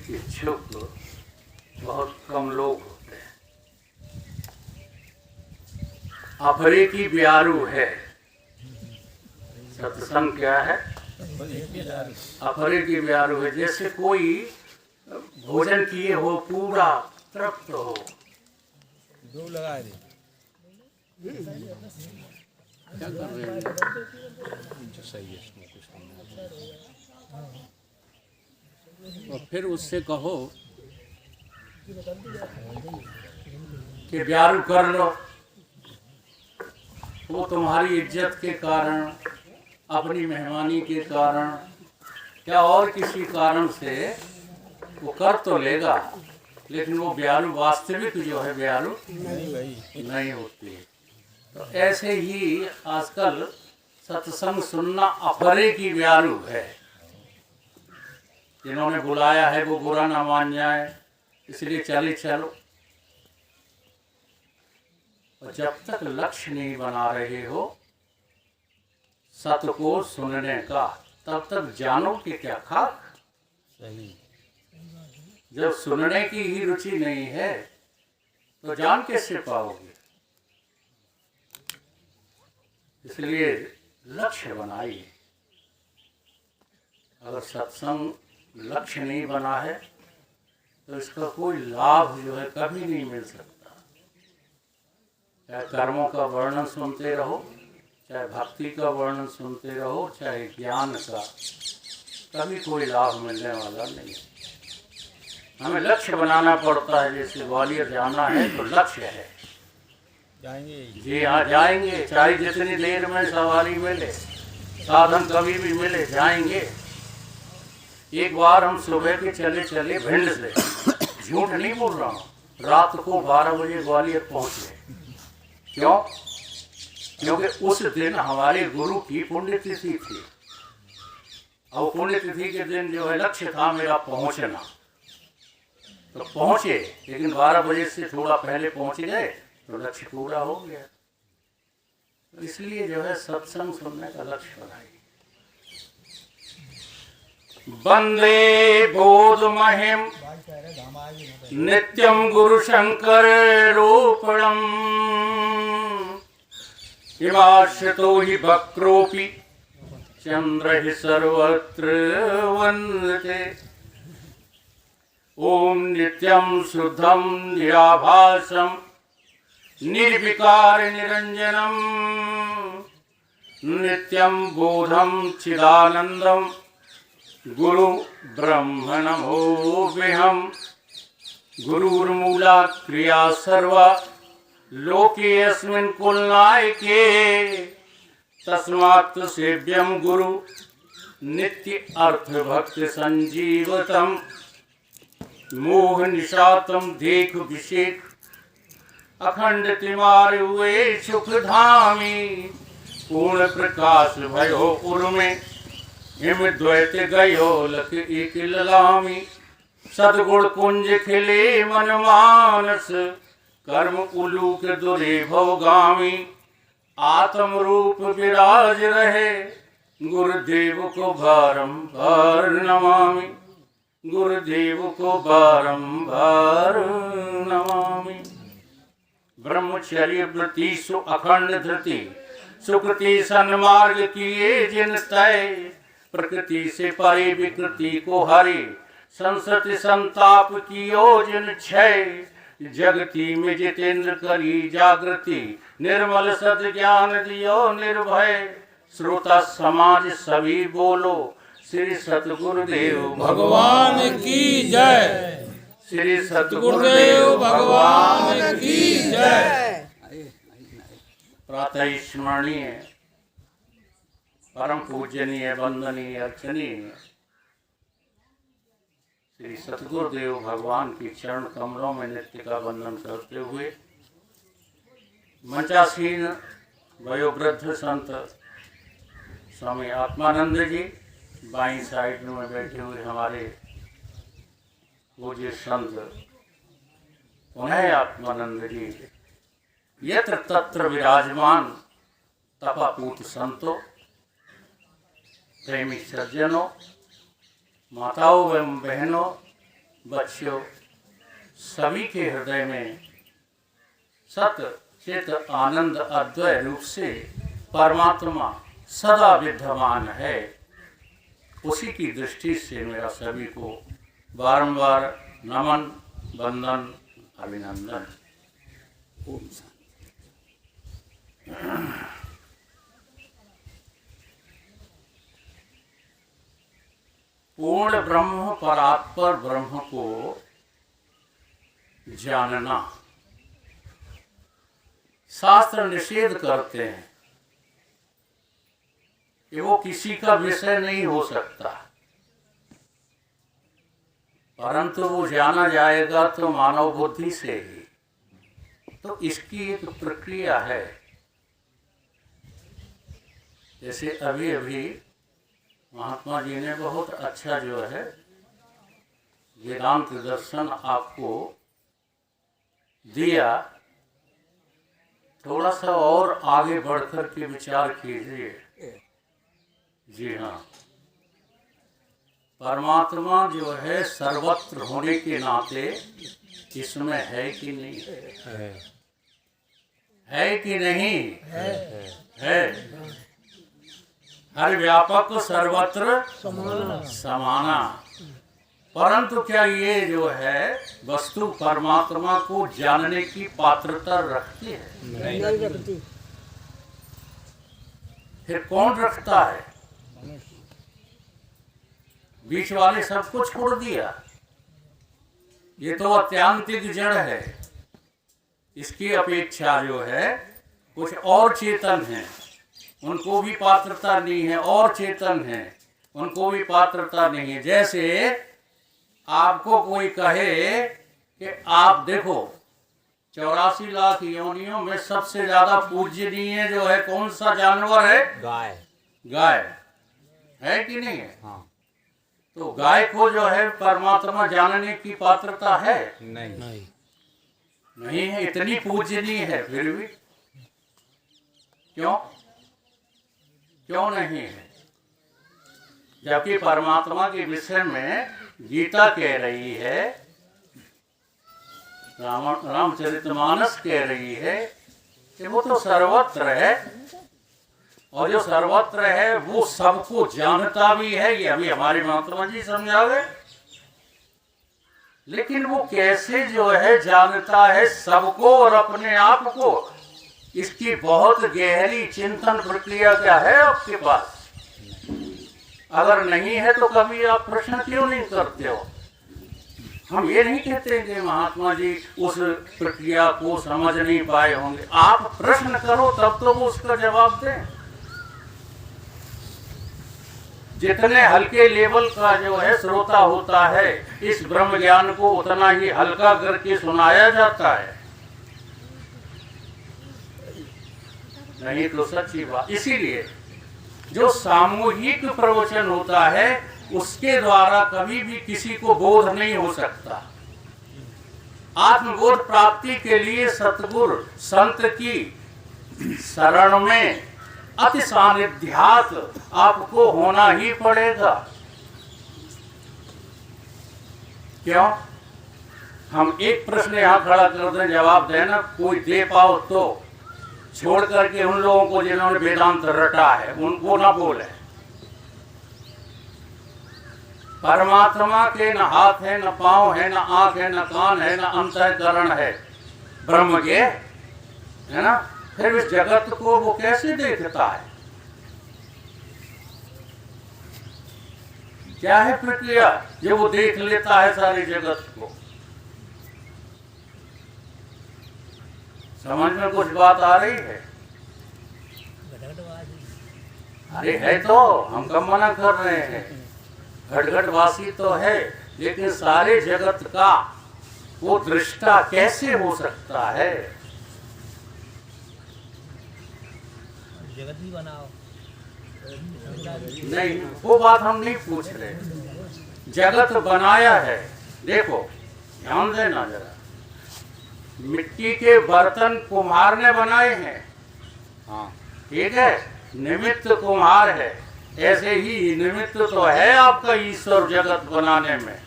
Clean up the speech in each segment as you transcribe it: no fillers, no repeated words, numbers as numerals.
इच्छुक बहुत कम लोग होते हैं। अपरे की ब्यारू है। सत्संग क्या है? अपरे की ब्यारू है। जैसे कोई भोजन किए हो, पूरा तृप्त हो, दो लगा दे। क्या कर रहे हैं? जो सही है इसमें कुछ नहीं। और फिर उससे कहो कि ब्यारू कर लो। वो तुम्हारी इज्जत के कारण, अपनी मेहमानी के कारण, क्या और किसी कारण से वो कर तो लेगा, लेकिन वो ब्यारू वास्तविक जो है ब्यारू नहीं होती है। तो ऐसे ही आजकल सत्संग सुनना अपरे की ब्यारू है। जिन्होंने बुलाया है वो बुरा ना मान जाए, इसलिए चले चलो। और जब तक लक्ष्य नहीं बना रहे हो सत्य को सुनने का, तब तक जानो कि क्या खाक। सही। जब सुनने की ही रुचि नहीं है तो जान कैसे पाओगे? इसलिए लक्ष्य बनाइए। अगर सत्संग लक्ष्य नहीं बना है तो इसका कोई लाभ जो है कभी नहीं मिल सकता। चाहे कर्मों का वर्णन सुनते रहो, चाहे भक्ति का वर्णन सुनते रहो, चाहे ज्ञान का, कभी कोई लाभ मिलने वाला नहीं। हमें लक्ष्य बनाना पड़ता है। जैसे ग्वालियर जाना है तो लक्ष्य है, जाएंगे जी हाँ जाएंगे, चाहे जितनी देर में सवारी मिले, साधन कभी भी मिले, जाएंगे। एक बार हम सुबह के चले चले भिंड से, झूठ नहीं बोल रहा हूँ, रात को 12 बजे ग्वालियर पहुँचे। क्यों? क्योंकि उस दिन हमारे गुरु की पुण्यतिथि थी। और पुण्यतिथि के दिन जो है लक्ष्य था मेरा पहुँचना। तो पहुँचे, लेकिन 12 बजे से थोड़ा पहले पहुँच गए तो लक्ष्य पूरा हो गया। तो इसलिए जो है सत्संग सुनने का लक्ष्य बनाइए। वंदे बोध महिम नित्यम गुरु शंकर रूपणम हिमाश्रितो हि वक्रोपि चंद्र हि सर्वत्र वंदते। ओम नित्यं शुद्धं निराभासं निर्विकार निरंजनम नित्यं बोधं चिदानंदम गुरु ब्रह्म नमोऽहम्। गुरुर्मूला क्रिया सर्वा लोके अस्मिन् कुलनायके तस्मात् सेव्यं गुरु नित्य अर्थ भक्ति संजीवतम। मोह निशातम देख विषेक अखंड तिमार हुए सुख धामी। पूर्ण प्रकाश भयो उर्मे हिम द्वैत गयो लख एक ललामी। सदगुण कुंज खिले मन मानस कर्म उलूक दुरे भवगामी। आत्म रूप विराज रहे गुरुदेव को बारंबार नमामि। गुरुदेव को बारंबार नमामि। ब्रह्मचर्य व्रति सु अखंड धृति सुकृति सन्मार्ग किए जिन तय। प्रकृति से परे विकृति को हरे संसति संताप कियो जिन क्षय। जगति में जितेंद्र करी जागृति निर्मल सद ज्ञान दियो निर्भय। श्रोता समाज सभी बोलो श्री सतगुरुदेव भगवान की जय। श्री सतगुरुदेव भगवान की जय। प्रातः स्मरणीय परम पूजनीय वंदनीय अर्चनीय श्री सतगुरुदेव भगवान की चरण कमलों में नित्य का वंदन करते हुए मंचासीन वयोवृद्ध संत स्वामी आत्मानंद जी, बाईं साइड में बैठे हुए हमारे पूज्य संत पुनः आत्मानंद जी, यत्र तत्र विराजमान तपापूत संतो, प्रेमी सज्जनों, माताओं एवं बहनों, बच्चों, सभी के हृदय में सत्य चित आनंद अद्वय रूप से परमात्मा सदा विद्यमान है। उसी की दृष्टि से मेरा सभी को बारंबार नमन, वंदन, अभिनंदन। ओम शांति। पूर्ण ब्रह्म परात्पर ब्रह्म को जानना शास्त्र निषेध करते हैं कि वो किसी का विषय नहीं हो सकता, परंतु वो जाना जाएगा तो मानव बुद्धि से ही। तो इसकी एक प्रक्रिया है। जैसे अभी अभी महात्मा जी ने बहुत अच्छा जो है वेदांत दर्शन आपको दिया, थोड़ा सा और आगे बढ़कर के विचार कीजिए। जी हाँ, परमात्मा जो है सर्वत्र होने के नाते इसमें है कि नहीं? है कि नहीं? है। हर व्यापक सर्वत्र समाना। परंतु क्या ये जो है वस्तु परमात्मा को जानने की पात्रता रखती है? नहीं रखती। फिर कौन रखता है? बीच वाले सब कुछ छोड़ दिया। ये तो अत्यांतिक जड़ है। इसकी अपेक्षा जो है कुछ और चेतन है, उनको भी पात्रता नहीं है। और चेतन है, उनको भी पात्रता नहीं है। जैसे आपको कोई कहे कि आप देखो 84 लाख योनियों में सबसे ज्यादा पूजनीय जो है कौन सा जानवर है? गाय। गाय है कि नहीं है? हाँ। तो गाय को जो है परमात्मा जानने की पात्रता है? नहीं। नहीं है। इतनी पूजनीय है फिर भी क्यों नहीं है? जबकि परमात्मा के विषय में गीता कह रही है, रामचरितमानस कह रही है कि वो तो सर्वत्र है, और जो सर्वत्र है वो सबको जानता भी है। ये अभी हमारे महात्मा जी समझा गए। लेकिन वो कैसे जो है जानता है सबको और अपने आप को? इसकी बहुत गहरी चिंतन प्रक्रिया क्या है आपके पास? अगर नहीं है तो कभी आप प्रश्न क्यों नहीं करते हो? हम ये नहीं कहते कि महात्मा जी उस प्रक्रिया को समझ नहीं पाए होंगे। आप प्रश्न करो तब तो वो उसका जवाब दें। जितने हल्के लेवल का जो है श्रोता होता है, इस ब्रह्म ज्ञान को उतना ही हल्का करके सुनाया जाता है। नहीं तो सच्ची बात। इसीलिए जो सामूहिक प्रवचन होता है उसके द्वारा कभी भी किसी को बोध नहीं हो सकता। आत्मबोध प्राप्ति के लिए सतगुरु संत की शरण में अति सानिध्यात आपको होना ही पड़ेगा। क्यों? हम एक प्रश्न यहां खड़ा कर दें, जवाब देना, कोई दे पाओ तो, छोड़ करके उन लोगों को जिन्होंने वेदांत रटा है उनको ना बोले। परमात्मा के न हाथ है, न पांव है, न आंख है, न कान है, न अंतःकरण है, ब्रह्म के, है ना? फिर इस जगत को वो कैसे देखता है? क्या है प्रक्रिया जो वो देख लेता है सारे जगत को? समझ में कुछ बात आ रही है? अरे है तो, हम कब मना कर रहे हैं। घटघटवासी तो है, लेकिन सारे जगत का वो दृष्टा कैसे हो सकता है? जगत भी बनाओ। नहीं, वो बात हम नहीं पूछ रहे। जगत बनाया है, देखो ध्यान देना जरा। मिट्टी के बर्तन कुम्हार ने बनाए हैं, हाँ ठीक है, निमित्त कुम्हार है। ऐसे ही निमित्त तो है आपका ईश्वर जगत बनाने में,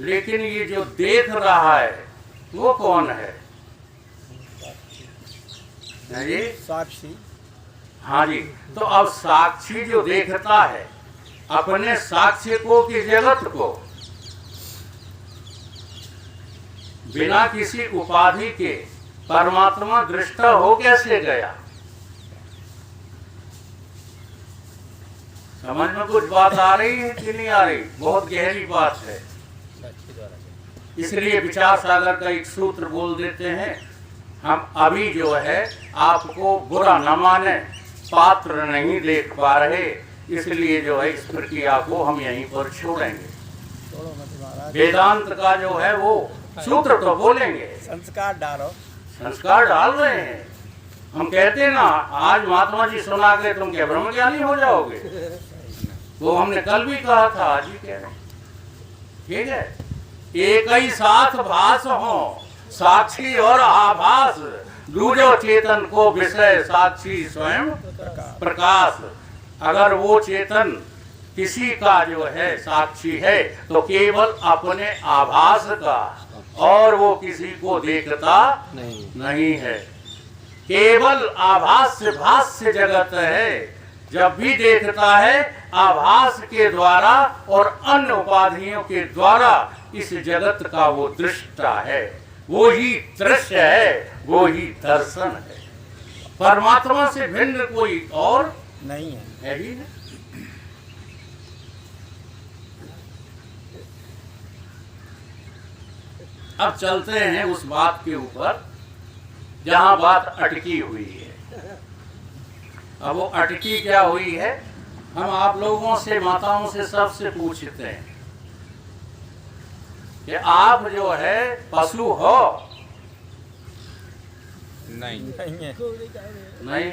लेकिन ये जो देख रहा है वो कौन है? जी साक्षी। हाँ जी। तो अब साक्षी जो देखता है अपने साक्ष्य को कि जगत को, बिना किसी उपाधि के परमात्मा दृष्टा हो कैसे गया? समझ में कुछ बात आ रही है कि नहीं आ रही? बहुत गहरी बात है। इसलिए विचार सागर का एक सूत्र बोल देते हैं, हम अभी जो है आपको बुरा न माने, पात्र नहीं देख पा रहे, इसलिए जो है इस प्रक्रिया को हम यहीं पर छोड़ेंगे। वेदांत का जो है वो सूत्र तो बोलेंगे, संस्कार डालो। संस्कार डाल रहे हैं। हम कहते हैं ना, आज महात्मा जी सुना के तुम क्या ब्रह्मज्ञानी हो जाओगे? वो हमने कल भी कहा था, आज भी कह रहे हैं। ठीक है, एक ही साथ भास हो, साक्षी और आभास, दूजो चेतन को विषय साक्षी स्वयं प्रकाश। अगर वो चेतन किसी का जो है साक्षी है तो केवल अपने आभास का, और वो किसी को देखता नहीं है। केवल आभास से भाष्य जगत है। जब भी देखता है आभास के द्वारा और अन्य उपाधियों के द्वारा इस जगत का वो दृष्टा है, वो ही दृश्य है, वो ही दर्शन है। परमात्मा से भिन्न कोई और नहीं है ही नहीं। अब चलते हैं उस बात के ऊपर जहां बात अटकी हुई है। अब वो अटकी क्या हुई है, हम आप लोगों से, माताओं से, सबसे पूछते हैं कि आप जो है पशु हो? नहीं नहीं।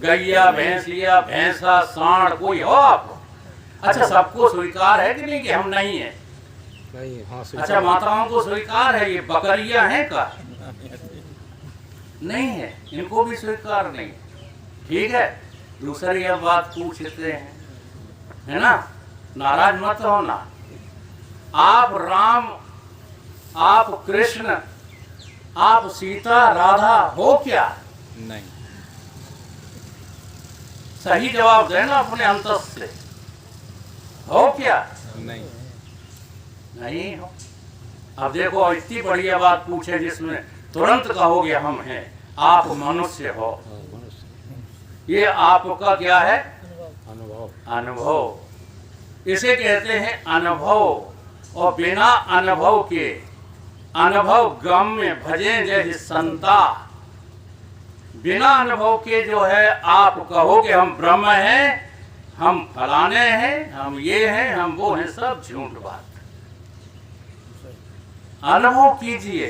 गैया, भैंसिया, भैंसा, सांड कोई हो आप? अच्छा, सबको स्वीकार है कि नहीं कि हम नहीं है? नहीं। हाँ, अच्छा, माताओं को स्वीकार है ये बकरियां हैं का? नहीं है, इनको भी स्वीकार नहीं। ठीक है, दूसरी अब बात पूछते हैं, है ना? नाराज मत होना। आप राम, आप कृष्ण, आप सीता, राधा हो क्या? नहीं। सही जवाब देना अपने अंतस से, हो क्या? नहीं। नहीं हो। अब देखो, इतनी बढ़िया बात पूछे जिसमें तुरंत कहोगे हम हैं। आप मनुष्य हो, ये आपका क्या है? अनुभव। अनुभव। इसे कहते हैं अनुभव। और बिना अनुभव के, अनुभव गम में भजें जय संता, बिना अनुभव के जो है आप कहोगे हम ब्रह्म हैं, हम फलाने हैं, हम ये हैं, हम वो हैं, सब झूठ बात। अनुभव कीजिए,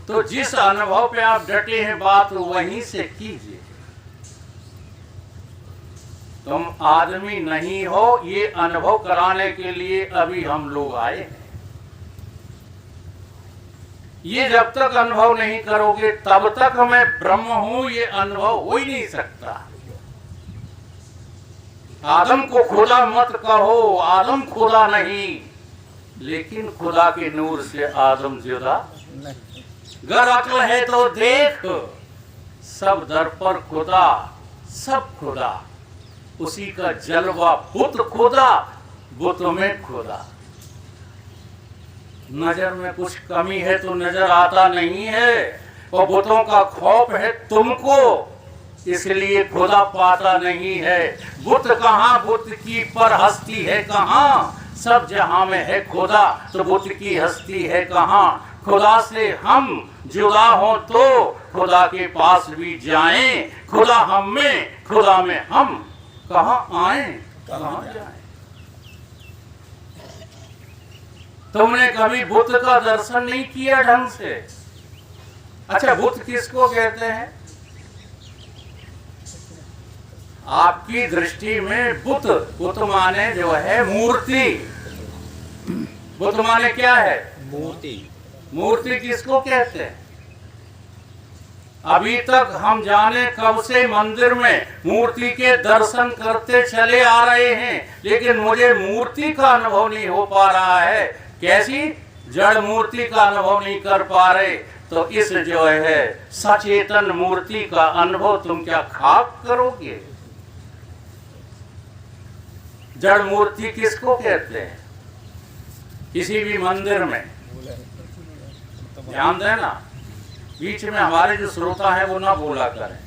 तो जिस अनुभव पे आप डटे हैं बात वहीं से कीजिए। तुम आदमी नहीं हो, ये अनुभव कराने के लिए अभी हम लोग आए हैं। ये जब तक अनुभव नहीं करोगे तब तक मैं ब्रह्म हूं ये अनुभव हो ही नहीं सकता। आदम को खुदा मत कहो, आदम खुदा नहीं, लेकिन खुदा के नूर से आदम जुदा। गर अक्ल है तो देख, सब दर पर खुदा, सब खुदा, उसी का जलवा बुत खुदा, बुत में खुदा। नजर में कुछ कमी है तो नजर आता नहीं है, और बुतों का खौफ है तुमको, इसलिए खुदा पाता नहीं है। बुत कहाँ, बुत की पर हस्ती है कहाँ, सब जहां में है खुदा तो बुत की हस्ती है कहाँ। खुदा से हम जुदा हो तो खुदा के पास भी जाएं, खुदा हम में, खुदा में हम कहाँ आए, कहाँ जाएं। तुमने कभी बुत का दर्शन नहीं किया ढंग से? अच्छा, बुत किसको कहते हैं? आपकी दृष्टि में बुत, बुत माने जो है मूर्ति। बुत माने क्या है? मूर्ति। मूर्ति किसको कहते हैं? अभी तक हम जाने कब से मंदिर में मूर्ति के दर्शन करते चले आ रहे हैं, लेकिन मुझे मूर्ति का अनुभव नहीं हो पा रहा है। कैसी? जड़ मूर्ति का अनुभव नहीं कर पा रहे। तो इस जो है सचेतन मूर्ति का अनुभव तुम क्या खाक करोगे? जड़ मूर्ति किसको कहते हैं? किसी भी मंदिर में ध्यान देना, बीच में हमारे जो श्रोता है वो ना बोला करें,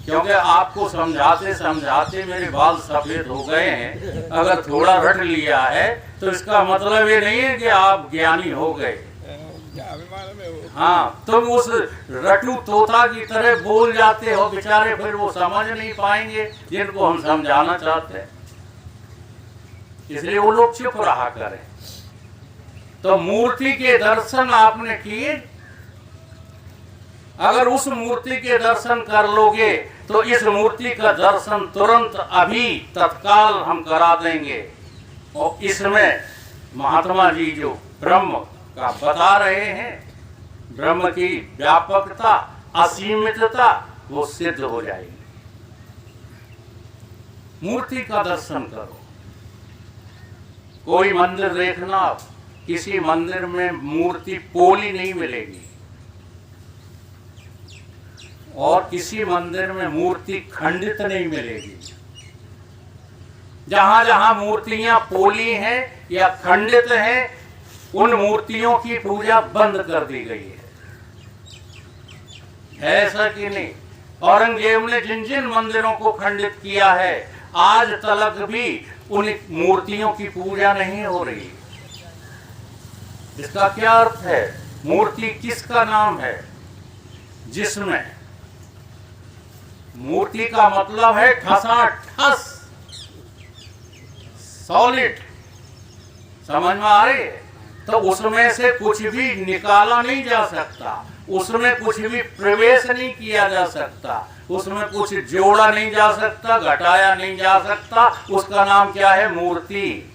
क्योंकि आपको समझाते समझाते मेरे बाल सफेद हो गए हैं। अगर थोड़ा रट लिया है तो इसका मतलब ये नहीं है कि आप ज्ञानी हो गए। हाँ, तुम उस रटू तोता की तरह बोल जाते हो, बेचारे फिर वो समझ नहीं पाएंगे जिनको हम समझाना चाहते हैं। इसलिए वो लोग चुप रहा करें। तो मूर्ति के दर्शन आपने किए, अगर उस मूर्ति के दर्शन कर लोगे तो इस मूर्ति का दर्शन तुरंत अभी तत्काल हम करा देंगे। और इसमें महात्मा जी जो ब्रह्म का बता रहे हैं, ब्रह्म की व्यापकता, असीमितता, वो सिद्ध हो जाएगी। मूर्ति का दर्शन करो। कोई मंदिर देखना, किसी मंदिर में मूर्ति पोली नहीं मिलेगी, और किसी मंदिर में मूर्ति खंडित नहीं मिलेगी। जहां जहां मूर्तियां पोली हैं या खंडित हैं, उन मूर्तियों की पूजा बंद कर दी गई है। ऐसा कि नहीं? औरंगजेब ने जिन जिन मंदिरों को खंडित किया है, आज तक भी उन मूर्तियों की पूजा नहीं हो रही। इसका क्या अर्थ है? मूर्ति किसका नाम है? जिसमें मूर्ति का मतलब है ठसाठस, सॉलिड। समझ में आ रही है? तो उसमें से कुछ भी निकाला नहीं जा सकता, उसमें कुछ भी प्रवेश नहीं किया जा सकता, उसमें कुछ जोड़ा नहीं जा सकता, घटाया नहीं जा सकता। उसका नाम क्या है? मूर्ति।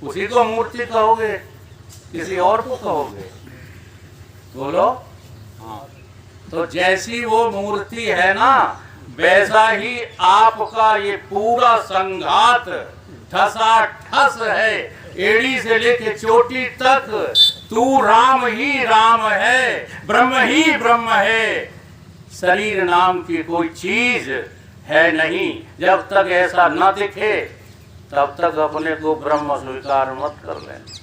उसी को मूर्ति कहोगे, किसी और को कहोगे? बोलो। हाँ, तो जैसी वो मूर्ति है ना, वैसा ही आपका ये पूरा संघात ठसाठस है, एड़ी से लेके चोटी तक। तू राम ही राम है, ब्रह्म ही ब्रह्म है। शरीर नाम की कोई चीज है नहीं। जब तक ऐसा न दिखे तब तक अपने को ब्रह्म स्वीकार मत कर लेना।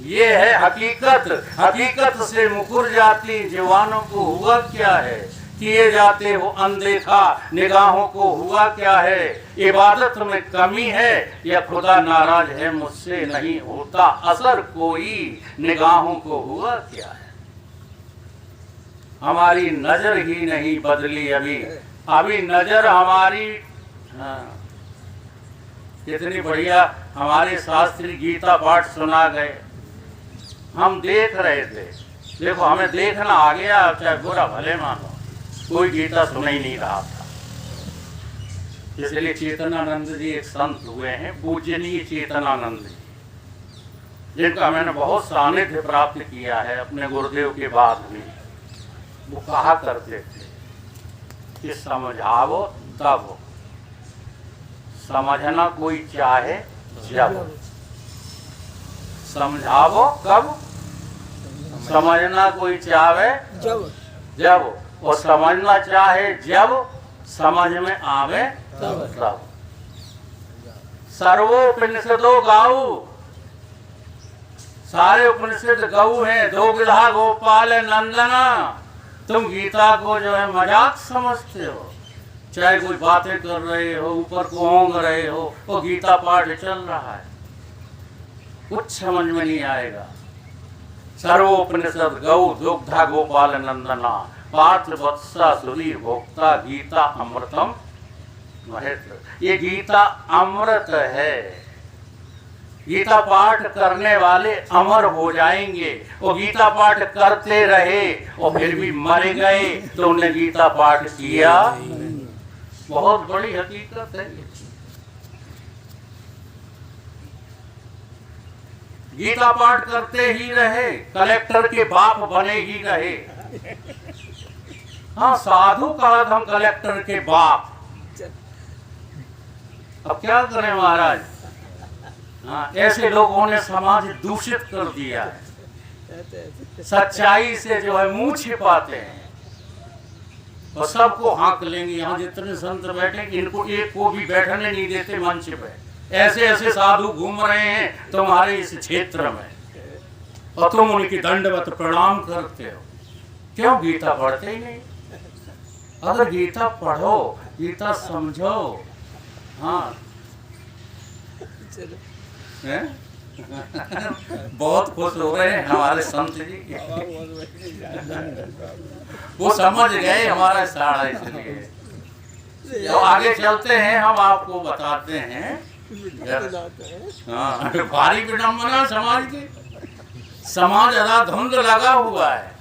ये है हकीकत। हकीकत से मुकुर जाती जवानों को हुआ क्या है? किए जाते हो अनदेखा निगाहों को हुआ क्या है? इबादत में कमी है या खुदा नाराज है मुझसे नहीं होता असर कोई, निगाहों को हुआ क्या है? हमारी नजर ही नहीं बदली अभी। अभी नजर हमारी, हाँ, कितनी बढ़िया हमारे शास्त्री गीता पाठ सुना गए। हम देख रहे थे, देखो हमें देखना आ गया, चाहे बुरा भले मानो, कोई गीता सुन ही नहीं रहा था। इसलिए चेतनानंद जी एक संत हुए हैं, पूजनीय चेतनानंद जी, जिनका मैंने बहुत सानिध्य प्राप्त किया है अपने गुरुदेव के बाद भी। वो कहा करते थे कि समझाओ तब, समझना कोई चाहे जब। समझाओ कब? समझना कोई चाहे जब, और समझना चाहे जब, समझ में आवे तब। सर्वोपनिषदो गाऊ, सारे उपनिषद गऊ हैं। दो गिधा गोपाल नंदना। तुम गीता को जो है मजाक समझते हो, चाहे कोई बातें कर रहे हो, ऊपर को ओंग रहे हो, वो गीता पाठ चल रहा है, कुछ समझ में नहीं आएगा। सर्वोपनिषद गौ दुग्धा गोपाल नंदना, पार्थ वत्सा सुधीर भोक्ता, गीता अमृतम महेत्र। ये गीता अमृत है। गीता पाठ करने वाले अमर हो जाएंगे। वो गीता पाठ करते रहे और फिर भी मर गए तो उन्हें गीता पाठ किया। बहुत बड़ी हकीकत है। गीता पाठ करते ही रहे, कलेक्टर के बाप बने ही रहे। हाँ, साधु कहा हम कलेक्टर के बाप। अब क्या करें महाराज? हाँ, ऐसे लोगों ने समाज दूषित कर दिया है। सच्चाई से जो है मुंह छिपाते हैं और सबको हाँक लेंगे। यहाँ जितने संत बैठे इनको एक को भी बैठने नहीं देते मंच पे। ऐसे ऐसे साधु घूम रहे हैं तुम्हारे इस क्षेत्र में और तुम उनकी दंडवत प्रणाम करते हो। क्यों? गीता पढ़ते ही नहीं। अगर गीता पढ़ो, गीता समझो। हाँ बहुत खुश हो रहे हैं हमारे संत जी। वो समझ गए हमारा इशारा, इसलिए तो आगे चलते हैं, हम आपको बताते हैं। हाँ, भारी विडम्बना समाज की। समाज अधाधुंध लगा हुआ है।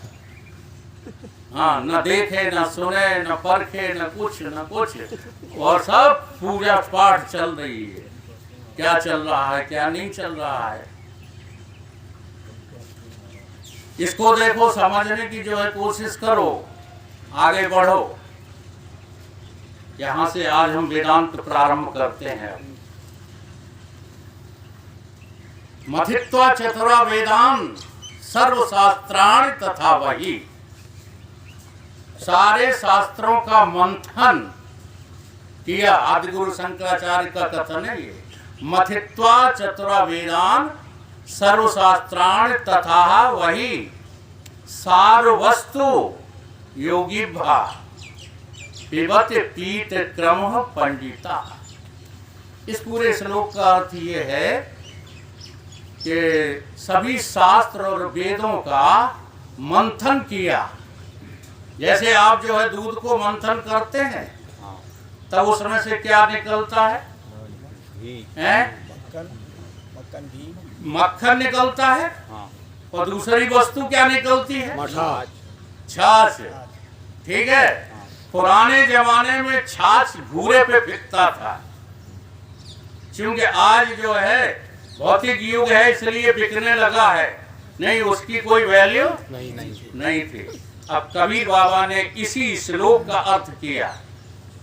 हाँ, न देखे न सुने न परखे न कुछ और सब पूजा पाठ चल रही है। क्या चल रहा है क्या नहीं चल रहा है, इसको देखो, समझने की जो है कोशिश करो, आगे बढ़ो। यहां से आज हम वेदांत प्रारंभ करते हैं। मथित्वा चतुरा वेदान सर्वशास्त्राणि तथा वही। सारे शास्त्रों का मंथन किया। आदिगुरु शंकराचार्य का कथन है ये। मथित्वा चतुरा वेदान सर्वशास्त्राणि तथा वही सार वस्तु योगी भा पिबत पीत क्रम पंडिता। इस पूरे श्लोक का अर्थ ये है कि सभी शास्त्र और वेदों का मंथन किया। जैसे आप जो है दूध को मंथन करते हैं तब उसमें से क्या निकलता है? मक्खन निकलता है। और दूसरी वस्तु क्या निकलती है? छाछ। ठीक है। पुराने जमाने में छाछ भूरे पे बिकता था, क्योंकि आज जो है भौतिक युग है इसलिए बिकने लगा है, नहीं उसकी कोई वैल्यू नहीं थी। अब कबीर बाबा ने इसी श्लोक का अर्थ किया।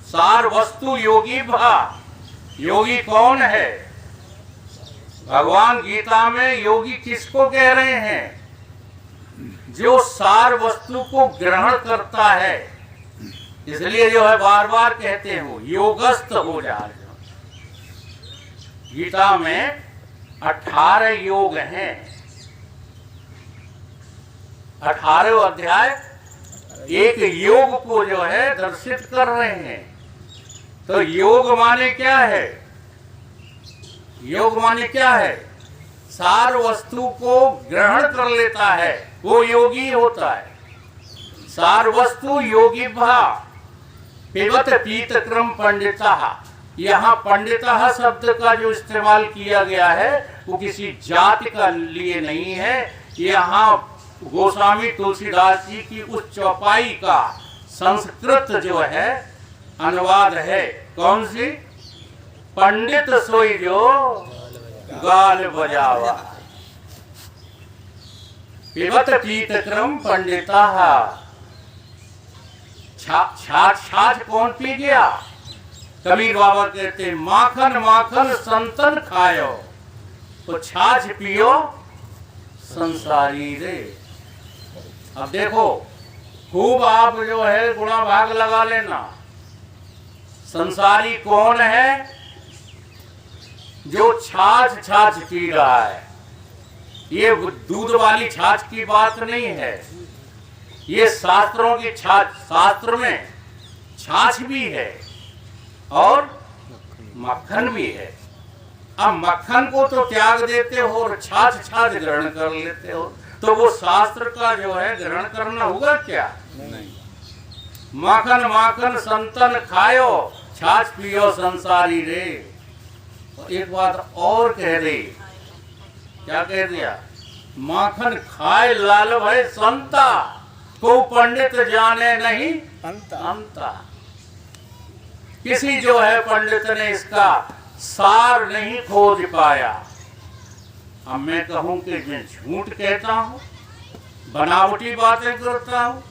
सार वस्तु योगी भा। योगी कौन है? भगवान गीता में योगी किसको कह रहे हैं? जो सार वस्तु को ग्रहण करता है। इसलिए जो है बार बार कहते हो योगस्थ हो जाए। गीता में 18 योग हैं। 18 अध्याय एक योग को जो है दर्शित कर रहे हैं। तो योग माने क्या है? योग माने क्या है? सार वस्तु को ग्रहण कर लेता है वो योगी होता है। सार वस्तु योगी भा पिबत पीत क्रम पंडिता। यहाँ पंडिता शब्द का जो इस्तेमाल किया गया है वो किसी जाति का लिए नहीं है। यहाँ गोस्वामी तुलसीदास जी की उस चौपाई का संस्कृत जो है अनुवाद है। कौन सी? पंडित सोई जो गाल बजावा पिबत पीत क्रम पंडिता। छाछ कौन पी गया? कबीर बाबा कहते माखन माखन संतन खायो तो छाछ पियो संसारी रे। अब देखो खूब आप जो है गुणा भाग लगा लेना। संसारी कौन है? जो छाछ छाछ पी रहा है। ये दूध वाली छाछ की बात नहीं है, ये शास्त्रों की छाछ। शास्त्र में छाछ भी है और मक्खन भी है। अब मक्खन को तो त्याग देते हो और छाछ छाछ ग्रहण कर लेते हो, तो वो शास्त्र का जो है ग्रहण करना होगा क्या? नहीं। माखन माखन संतन खायो छाछ पियो संसारी रे। एक बात और कह दे। क्या कह दिया? माखन खाए लाल भय संता को पंडित जाने नहीं अंता। किसी जो है पंडित ने इसका सार नहीं खोज पाया। अब मैं कहूं कि मैं झूठ कहता हूं, बनावटी बातें करता हूं,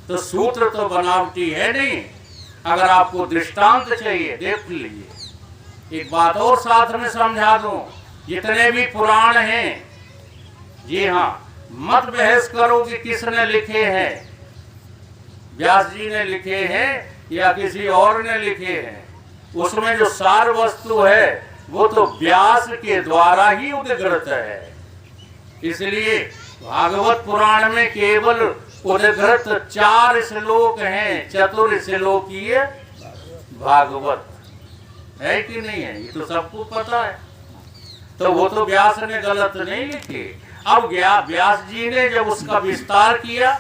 तो सूत्र तो बनावटी है नहीं। अगर आपको दृष्टांत चाहिए देख लीजिए। एक बात और साथ में समझा दूं, जितने भी पुराण हैं, जी हाँ, मत बहस करो कि किसने लिखे हैं, व्यास जी ने लिखे हैं या किसी और ने लिखे हैं। उसमें जो सार वस्तु है वो तो व्यास के द्वारा ही उद्गृत है। इसलिए भागवत पुराण में केवल उद्गृत 4 श्लोक हैं, चतुर श्लोकीय भागवत है कि नहीं है, ये तो सबको पता है। तो वो तो व्यास ने गलत नहीं लिखे। अब व्यास जी ने जब उसका विस्तार किया,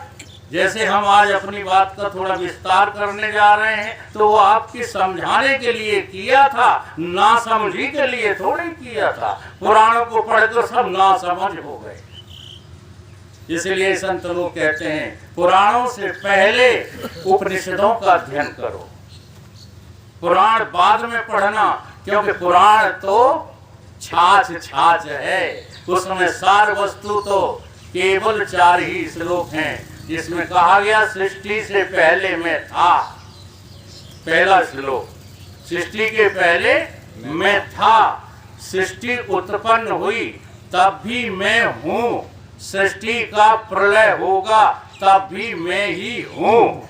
जैसे हम आज अपनी बात का थोड़ा विस्तार करने जा रहे हैं, तो वो आपके समझाने के लिए किया था, ना समझी के लिए थोड़ी किया था। पुराणों को पढ़कर सब ना समझ हो गए। इसलिए संत लोग कहते हैं पुराणों से पहले उपनिषदों का अध्ययन करो, पुराण बाद में पढ़ना, क्योंकि पुराण तो छाछ है, उसमें सार वस्तु तो केवल 4 ही श्लोक हैं, जिसमें कहा गया सृष्टि से पहले मैं था। पहला श्लोक, सृष्टि के पहले मैं था, सृष्टि उत्पन्न हुई तब भी मैं हूँ, सृष्टि का प्रलय होगा तब भी मैं ही हूँ।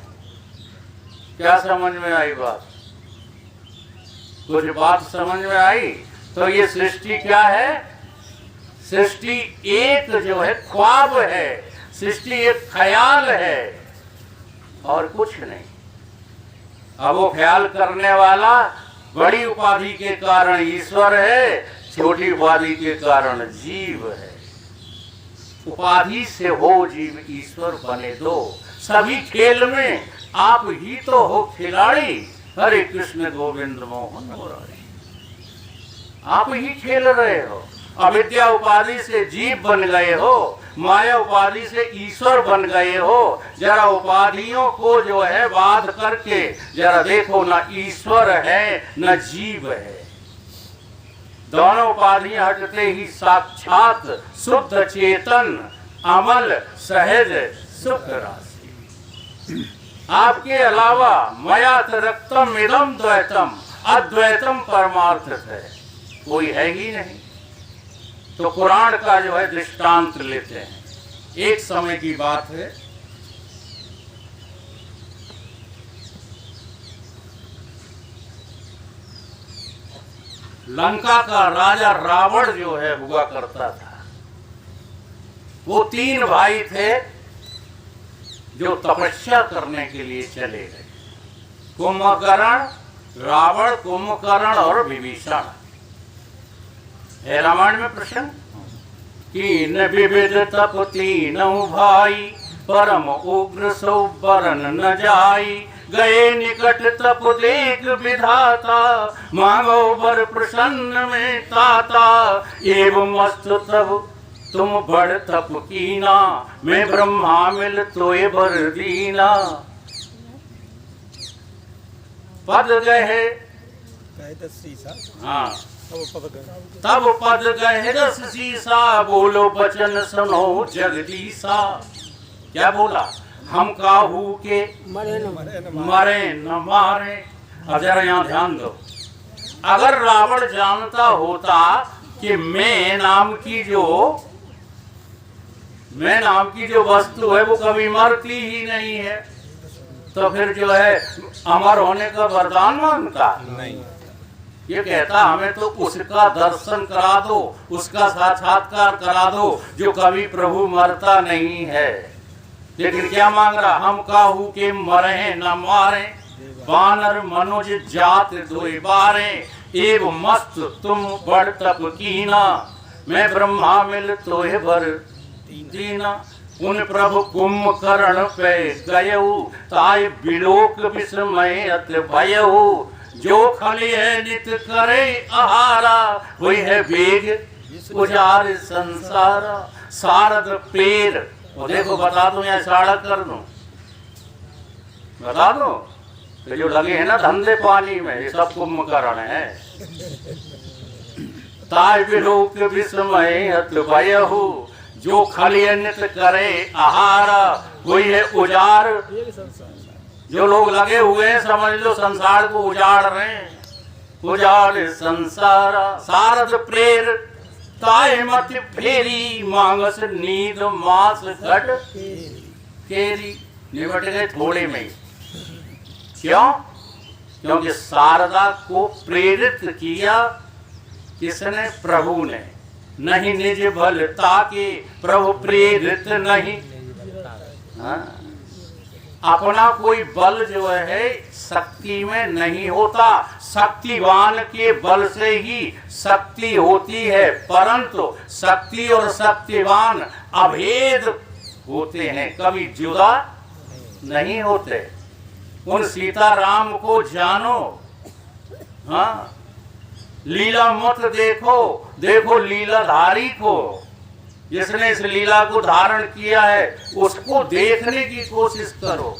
क्या समझ में आई बात? कुछ बात समझ में आई? तो ये सृष्टि क्या है? सृष्टि एक जो है ख्वाब है, सृष्टि एक ख्याल है और कुछ नहीं। अब वो ख्याल करने वाला बड़ी उपाधि के कारण ईश्वर है, छोटी उपाधि के कारण जीव है। उपाधि से हो जीव ईश्वर बने दो। सभी खेल में आप ही तो हो खिलाड़ी, हरे कृष्ण गोविंद मोहन मुरारी। आप ही खेल रहे हो। अविद्या उपाधि से जीव बन गए हो, माया उपाधि से ईश्वर बन गए हो। जरा उपाधियों को जो है बाध करके जरा देखो, ना ईश्वर है न जीव है। दोनों उपाधियां हटते ही साक्षात शुद्ध चेतन अमल सहज सुख राशि। आपके अलावा मयातिरिक्तम इदम द्वैतम, अद्वैतम परमार्थ है, कोई है ही नहीं। तो पुराण का जो है दृष्टांत लेते हैं। एक समय की बात है, लंका का राजा रावण जो है हुआ करता था। वो 3 भाई थे जो तपस्या करने के लिए चले गए, कुंभकर्ण, रावण, कुंभकर्ण और विभीषण। है रामायण में प्रसंग। कीन विविध तप 3 भाई, परम उग्र सो बरन न जाई। गए निकट तप देख विधाता, मांगो वर प्रसन्न में ताता। एवं मस्तु तब तुम बड़ तप कीना, मैं ब्रह्मा मिल तोय बर दीना। पद गए हाँ, तब पद गए रस सीसा, बोलो बचन सुनो जगदीसा। क्या बोला? हम काहू के मरे न मारे। अब जरा यहाँ ध्यान दो, अगर रावण जानता होता कि मैं नाम की जो वस्तु है वो कभी मरती ही नहीं है, तो फिर जो है अमर होने का वरदान मांगता नहीं। ये कहता हमें तो उसका दर्शन करा दो, उसका साक्षात्कार करा दो जो कभी प्रभु मरता नहीं है। लेकिन क्या मांग रहा? हम काहू के मरे न मारे, बानर मनुज जात दोई बारे। एव मस्त तुम बड़ तप कीना, मैं ब्रह्मा मिल तोहे बर दीना। उन प्रभु कुंभकर्ण पे गयऊ, ताय बिलोक विस्मय अत भयऊ। जो खली है नित करे आहारा, वही है वेग उजार संसारा। शारद पेर, वो देखो बता दूं या साड़ा कर दूं? बता दो। तो जो लगे हैं ना धंधे पानी में, ये सब कुंभकर्ण है। ताय विलोक विस्मय अत भयहु, जो खलियनित करे आहार, कोई है उजार। जो लोग लगे हुए हैं समझ लो संसार को उजाड़ रहे हैं, उजाड़ संसार। सारद प्रेर ताय मत फेरी, मांगस नींद मास घट केरी। निबट गए थोड़े में। क्यों? क्योंकि शारदा को प्रेरित किया किसने? प्रभु ने। नहीं निज बल ताके प्रभु प्रेरित नहीं। हाँ? अपना कोई बल जो है शक्ति में नहीं होता, शक्तिवान के बल से ही शक्ति होती है। परंतु शक्ति और शक्तिवान अभेद होते हैं, कभी जुदा नहीं होते। उन सीताराम को जानो, हाँ, लीला मत देखो, देखो लीलाधारी को। जिसने इस लीला को धारण किया है उसको देखने की कोशिश करो।